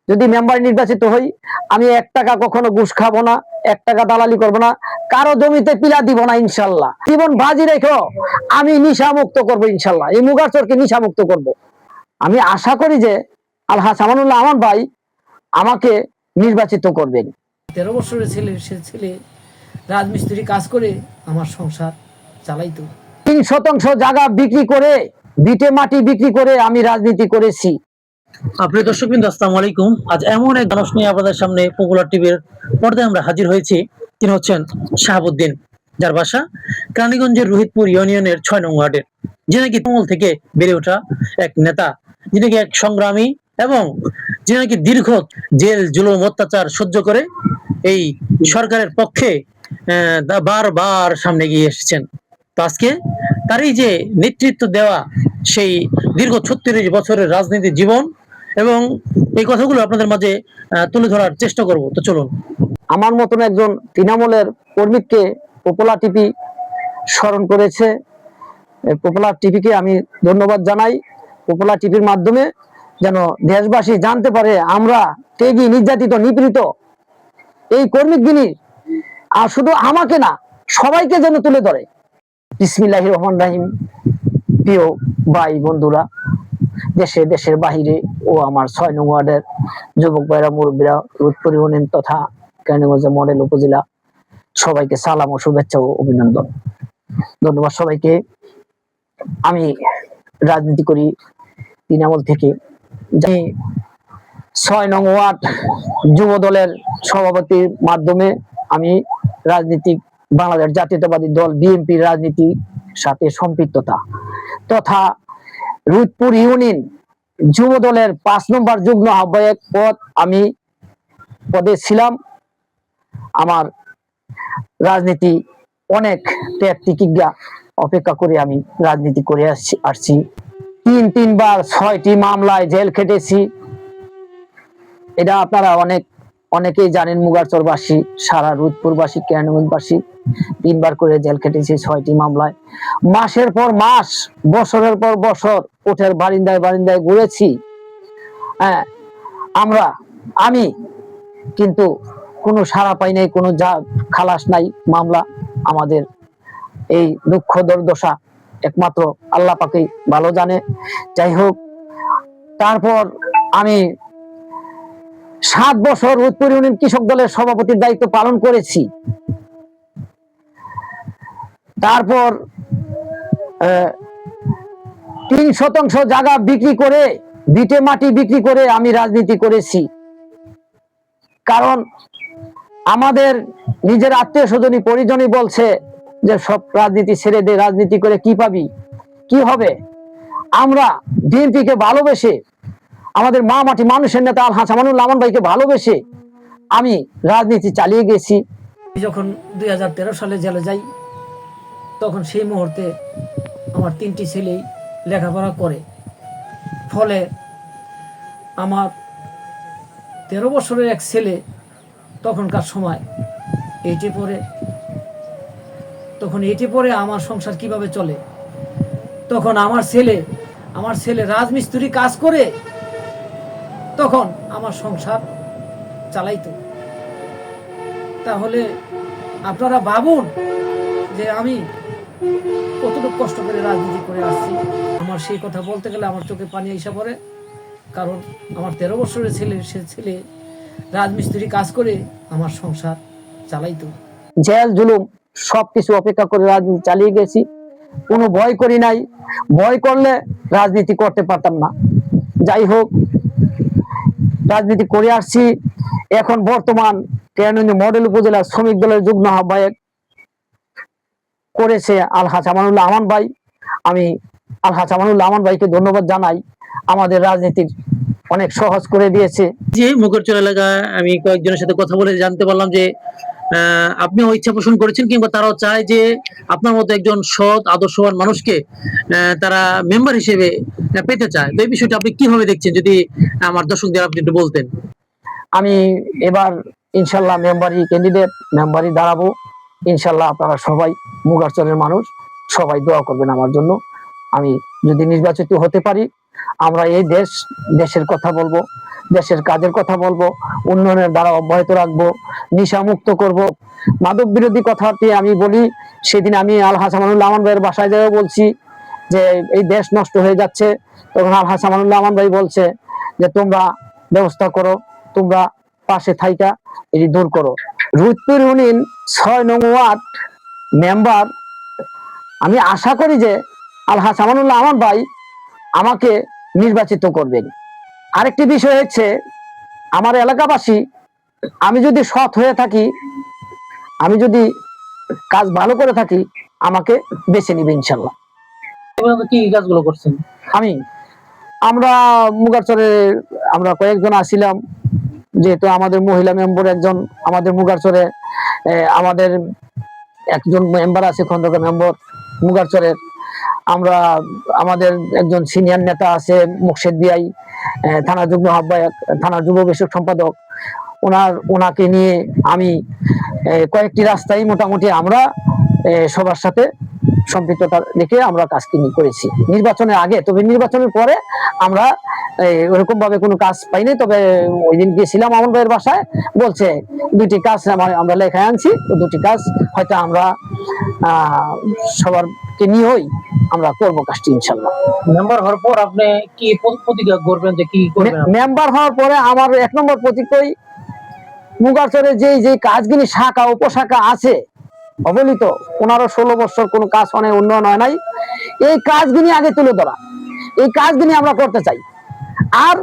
যদি মেম্বার নির্বাচিত হই, আমি 1 টাকা কখনো ঘুষ খাবো না, 1 টাকা দালালি করবো না, কারো জমিতে পিলা দিব না ইনশাল্লাহ। জীবন বাজি রেখো আমি নিশা মুক্ত করবো ইনশাল্লাহ, এই মুগারচরকে নিশা মুক্ত করব। আমি আশা করি যে আলহাজ আমানুল্লাহ আমান ভাই আমাকে নির্বাচিত করবেন। 13 বছরের ছেলে, সে ছেলে রাজমিস্ত্রি কাজ করে আমার সংসার চালাইতো। 3% জায়গা বিক্রি করে, ভিটে মাটি বিক্রি করে আমি রাজনীতি করেছি। প্রিয় দর্শকবৃন্দ, আসসালামু আলাইকুম। আজ এমন এক মানুষ নিয়ে আপনাদের সামনে পপুলার টিভির পর্দায় আমরা হাজির হয়েছি। তিনি হচ্ছেন শাহাবুদ্দিন, যার বাসা কেরানীগঞ্জের রোহিতপুর ইউনিয়নের 6 নং ওয়ার্ডের, যে নাকি তৃণমূল থেকে বেড়ে ওঠা এক নেতা, যিনি নাকি এক সংগ্রামী এবং যিনি নাকি দীর্ঘ জেল জুলুম অত্যাচার সহ্য করে এই সরকারের পক্ষে বারবার সামনে গিয়ে এসেছেন। তো আজকে তারই যে নেতৃত্ব দেওয়া সেই দীর্ঘ 36 বছরের রাজনীতি জীবন এবং এই কথাগুলো আপনাদের মাঝে তুলে ধরার চেষ্টা করব। তো চলুন। আমার মতন একজন তৃণমূলের কর্মীকে পপুলার টিভি স্মরণ করেছে। পপুলার টিভিকে আমি ধন্যবাদ জানাই। পপুলার টিভির মাধ্যমে যেন দেশবাসী জানতে পারে আমরা ত্যাগী, নির্যাতিত, নিপীড়িত এই কর্মীগিনী, আর শুধু আমাকে না সবাইকে যেন তুলে ধরে। বিসমিল্লাহির রহমানির রহিম। প্রিয় ভাই বন্ধুরা, দেশে দেশের বাহিরে ও আমার 6 নং ওয়ার্ডের যুবক ভাইরা, মুরব্বীরা, রোহিতপুর ইউনিয়ন তথা কেরানীগঞ্জ মডেল উপজেলা, সবাইকে সালাম ও শুভেচ্ছা ও অভিনন্দন। ধন্যবাদ সবাইকে। আমি রাজনীতি করি তৃণমূল থেকে। 6 নং ওয়ার্ড যুব দলের সভাপতির মাধ্যমে আমি রাজনীতিক বাংলাদেশ জাতীয়তাবাদী দল বিএনপির রাজনীতির সাথে সম্পৃক্ততা তথা রোহিতপুর ইউনিয়ন যুব দলের 5 নম্বর যুগ্ম আহ্বায়ক পদ আমি পদে ছিলাম। আমার রাজনীতি অনেক ত্যাগ তিতিক্ষা অপেক্ষা করে আমি রাজনীতি করে আসছি। 3বার 6টি মামলায় জেল খেটেছি। এটা আপনারা অনেকেই জানেন। মুগারচরবাসী, সারা রোহিতপুরবাসী, কেরানীগঞ্জবাসী 3বার করে জেল খেটেছি 6টি মামলায়। মাসের পর মাস, বছরের পর বছর কোর্টের বারিন্দায় বারিন্দায় ঘুরেছি। হ্যাঁ, আমি কিন্তু কোনো সাড়া পাই নাই, কোনো খালাস নাই মামলা। আমাদের এই দুঃখ দুর্দশা একমাত্র আল্লাহ পাকেই ভালো জানে। যাই হোক, তারপর আমি 7 বছর রোহিতপুর ইউনিয়ন কৃষক দলের সভাপতির দায়িত্ব পালন করেছি। তারপর 3% জায়গা বিক্রি করে, ভিটে মাটি বিক্রি করে আমি রাজনীতি করেছি। কারণ আমাদের নিজের আত্মীয় স্বজনী পরিজনই বলছে যে সব রাজনীতি ছেড়ে দে, রাজনীতি করে কি পাবি, কি হবে। আমরা বিএনপিকে ভালোবেসে, আমাদের মা মাটি মানুষের নেতা আলহাজ আমানুল্লাহ আমান ভাইকে ভালোবেসে আমি রাজনীতি চালিয়ে গেছি। যখন 2013 সালে জেলে যাই, তখন সেই মুহূর্তে আমার 3টি ছেলেই লেখাপড়া করে। ফলে আমার 13 বছরের এক ছেলে তখনকার সময় 8-এ পড়ে। তখন 8-এ পড়ে আমার সংসার কিভাবে চলে? তখন আমার ছেলে রাজমিস্ত্রি কাজ করে তখন আমার সংসার চালাইতো। তাহলে আপনারা ভাবুন যে আমি কতটুকু কষ্ট করে রাজনীতি করে আসছি। আমার সেই কথা বলতে গেলে আমার চোখে পানি এসে পড়ে। কারণ আমার 13 বছরের ছেলে, সে ছেলে রাজমিস্ত্রি কাজ করে আমার সংসার চালাইতো। জেল জুলুম সবকিছু অপেক্ষা করে রাজনীতি চালিয়ে গেছি। কোনো ভয় করি নাই। ভয় করলে রাজনীতি করতে পারতাম না। যাই হোক, রাজনীতি করে আসছি। এখন বর্তমান কেরানীগঞ্জ মডেল উপজেলা শ্রমিক দলের যুগ্ম আহ্বায়ক করেছে আলহাজ আমানুল্লাহ আমান ভাই। আমি আলহাজ আমানুল্লাহ আমান ভাইকে ধন্যবাদ জানাই। আমাদের রাজনীতির অনেক সহজ করে দিয়েছে। যে মুগারচর এলাকায় আমি কয়েকজনের সাথে কথা বলে জানতে পারলাম যে আপনিও ইচ্ছা পোষণ করেছেন, কিংবা তারাও চায় যে আপনার মতো একজন সৎ আদর্শবান মানুষকে তারা মেম্বার হিসেবে পেতে চায়। তো এই বিষয়টা আপনি কিভাবে দেখছেন, যদি আমার দর্শকদের আপনি একটু বলতেন। আমি এবার ইনশাল্লাহ মেম্বারি দাঁড়াবো ইনশাল্লাহ। আপনারা সবাই মুগারচরের মানুষ, সবাই দোয়া করবেন আমার জন্য। আমি যদি নির্বাচিত হতে পারি, আমরা এই দেশের কথা বলবো, দেশের কাজের কথা বলবো, উন্নয়নের দ্বারা অব্যাহত রাখবো, নেশা মুক্ত করব। মাদক বিরোধী কথাটি আমি বলি, সেদিন আমি আলহাজ আমানুল্লাহ আমান ভাইয়ের বাসায় যাই বলছি যে এই দেশ নষ্ট হয়ে যাচ্ছে, তখন আলহাজ আমানুল্লাহ আমান ভাই বলছে যে তোমরা ব্যবস্থা করো, তোমরা পাশে থাইকা এটি দূর করো। রুদপুর ইউনিয়ন 6 নং ওয়ার্ড মেম্বার, আমি আশা করি যে আলহাজ আমানুল্লাহ আমান ভাই আমাকে নির্বাচিত করবেন। আরেকটি বিষয় হচ্ছে, আমার এলাকাবাসী, আমি যদি সৎ হয়ে থাকি, আমি যদি কাজ ভালো করে থাকি, আমাকে বেছে নিবে ইনশাল্লাহ। এভাবে কি কাজগুলো করছেন? আমরা মুগারচরে আমরা কয়েকজন আসছিলাম, যেহেতু আমাদের মহিলা মেম্বার একজন, আমাদের মুগারচরে আমাদের একজন মেম্বার আছে, খন্দকার মেম্বার মুগারচরের। আমরা আমাদের একজন সিনিয়র নেতা আছে মুর্শেদ বিআই, থানা যুগ্ম আহ্বায়ক, থানার যুব বিষয়ক সম্পাদক, ওনাকে নিয়ে আমি কয়েকটি রাস্তায় মোটামুটি আমরা সবার সাথে সম্পৃক্ততা রেখে আমরা কাজটি করেছি নির্বাচনের আগে। তবে নির্বাচনের পরে আমরা ওরকম ভাবে কোনো কাজ পাইনি। তবে ওই দিন গিয়েছিলাম আমন ভাইয়ের বাসায়, বলছে 2টি কাজ আমরা লেখায় আনছি, 2টি কাজ হয়তো আমরা সবারকে নিয়েই আমরা করবো কাজটি ইনশাল্লাহ। মেম্বার হওয়ার পর আপনি কি প্রতিজ্ঞা করবেন যে কি করবেন? মেম্বার হওয়ার পরে আমার 1 নম্বর প্রতিজ্ঞাই, মুগারচরে যে কাজগুলি শাখা উপশাখা আছে অবলিত, 15-16 বছর কোনো কাজ অনেক উন্নয়ন হয় নাই, এই কাজগুলি আগে তুলে ধরা, এই কাজগুলি আমরা করতে চাই। আর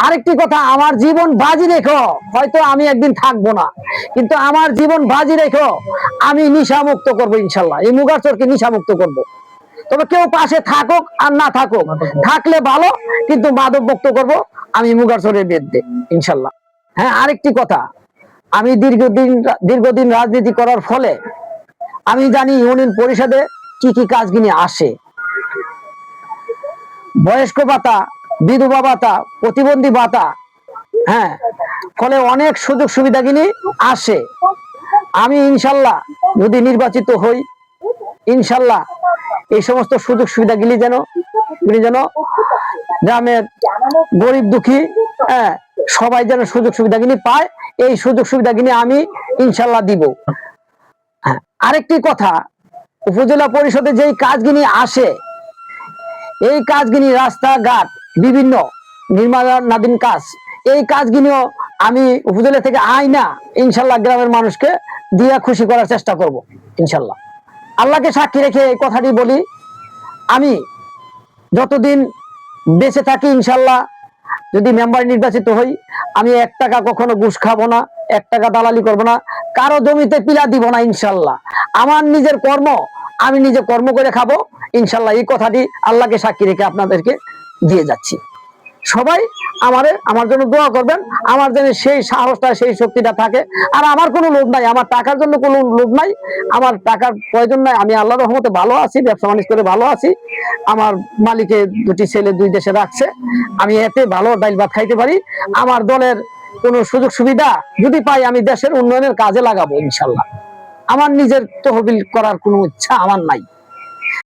আরেকটি কথা, আমার জীবন বাজি রেখো, হয়তো আমি একদিন থাকবো না, কিন্তু আমার জীবন বাজি রেখো আমি নেশা মুক্ত করবো ইনশাল্লাহ, এই মুগারচরকে নেশা মুক্ত করবো। তবে কেউ পাশে থাকুক আর না থাকুক, থাকলে ভালো, কিন্তু মাদক মুক্ত করবো আমি মুগারচরের বিরুদ্ধে ইনশাল্লাহ। হ্যাঁ, আরেকটি কথা, আমি দীর্ঘদিন রাজনীতি করার ফলে আমি জানি ইউনিয়ন পরিষদে কি কি কাজগুলি আসে। বয়স্ক ভাতা, বিধবা ভাতা, প্রতিবন্ধী ভাতা, হ্যাঁ, ফলে অনেক সুযোগ সুবিধাগুলি আসে। আমি ইনশাল্লাহ যদি নির্বাচিত হই, ইনশাল্লাহ এই সমস্ত সুযোগ সুবিধাগুলি যেন গ্রামের গরিব দুঃখী, হ্যাঁ, সবাই যেন সুযোগ সুবিধাগুলি পায়, এই সুযোগ সুবিধাগুলি আমি ইনশাল্লাহ দিব। হ্যাঁ, আরেকটি কথা, উপজেলা পরিষদে যেই কাজগুলি আসে, এই কাজগুলি রাস্তাঘাট বিভিন্ন নির্মাণাধীন কাজ, এই কাজগুলিও আমি উপজেলা থেকে না ইনশাল্লাহ গ্রামের মানুষকে দিয়া খুশি করার চেষ্টা করব ইনশাল্লাহ। আল্লাহকে সাক্ষী রেখে এই কথাটি বলি, আমি যতদিন বেঁচে থাকি ইনশাল্লাহ, যদি মেম্বার নির্বাচিত হই, আমি 1 টাকা কখনো ঘুষ খাবো না, 1 টাকা দালালি করবো না, কারো জমিতে পিলা দিব না ইনশাল্লাহ। আমার নিজের কর্ম, আমি নিজে কর্ম করে খাবো ইনশাল্লাহ। এই কথাটি আল্লাহকে সাক্ষী রেখে আপনাদেরকে দিয়ে যাচ্ছি। সবাই আমার জন্য দোয়া করবেন, আমার জন্য সেই সাহসটা, সেই শক্তিটা থাকে। আর আমার কোনো লোভ নাই, আমার টাকার জন্য কোনো লোভ নাই, আমার টাকার প্রয়োজন নাই। আমি আল্লাহর রহমতে ভালো আছি, ব্যবসা বাণিজ্য করে ভালো আছি। আমার মালিকে 2টি ছেলে 2 দেশে রাখছে, আমি এতে ভালো ডাইল ভাত খাইতে পারি। আমার দলের কোনো সুযোগ সুবিধা যদি পাই, আমি দেশের উন্নয়নের কাজে লাগাবো ইনশাল্লাহ। আমার নিজের তহবিল করার কোনো ইচ্ছা আমার নাই।